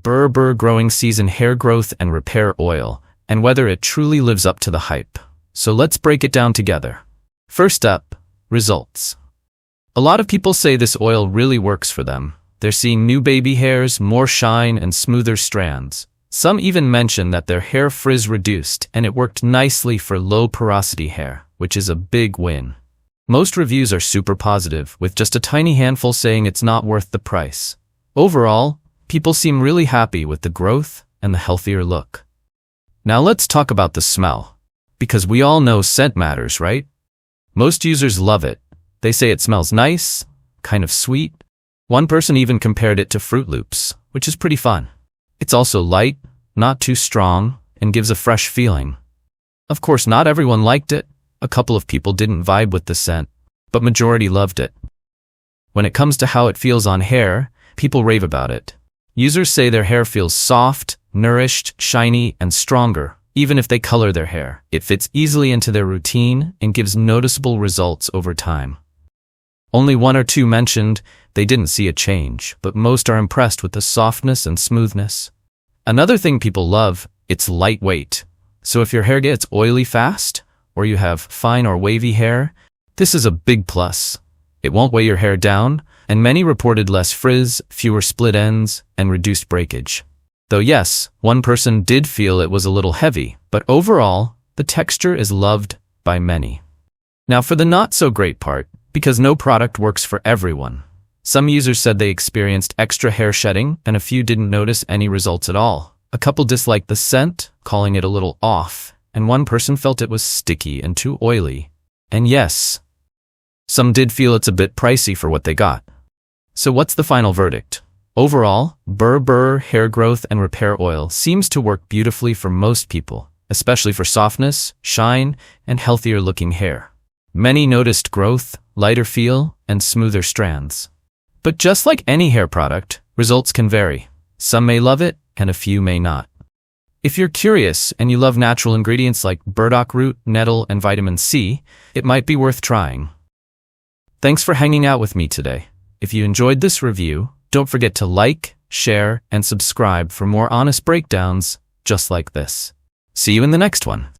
Bur Bur growing season hair growth and repair oil, and whether it truly lives up to the hype. So let's break it down together. First up, results. A lot of people say this oil really works for them. They're seeing new baby hairs, more shine, and smoother strands. Some even mention that their hair frizz reduced and it worked nicely for low-porosity hair, which is a big win. Most reviews are super positive, with just a tiny handful saying it's not worth the price. Overall, people seem really happy with the growth and the healthier look. Now let's talk about the smell. Because we all know scent matters, right? Most users love it. They say it smells nice, kind of sweet. One person even compared it to Froot Loops, which is pretty fun. It's also light, not too strong, and gives a fresh feeling. Of course, not everyone liked it. A couple of people didn't vibe with the scent, but majority loved it. When it comes to how it feels on hair, people rave about it. Users say their hair feels soft, nourished, shiny, and stronger, even if they color their hair. It fits easily into their routine and gives noticeable results over time. Only one or two mentioned they didn't see a change, but most are impressed with the softness and smoothness. Another thing people love, it's lightweight. So if your hair gets oily fast, or you have fine or wavy hair, this is a big plus. It won't weigh your hair down, and many reported less frizz, fewer split ends, and reduced breakage. Though yes, one person did feel it was a little heavy, but overall, the texture is loved by many. Now for the not-so-great part, because no product works for everyone. Some users said they experienced extra hair shedding, and a few didn't notice any results at all. A couple disliked the scent, calling it a little off, and one person felt it was sticky and too oily. And yes, some did feel it's a bit pricey for what they got. So what's the final verdict? Overall, Bur Bur hair growth and repair oil seems to work beautifully for most people, especially for softness, shine, and healthier looking hair. Many noticed growth, lighter feel, and smoother strands. But just like any hair product, results can vary. Some may love it, and a few may not. If you're curious and you love natural ingredients like burdock root, nettle, and vitamin C, it might be worth trying. Thanks for hanging out with me today. If you enjoyed this review, don't forget to like, share, and subscribe for more honest breakdowns just like this. See you in the next one.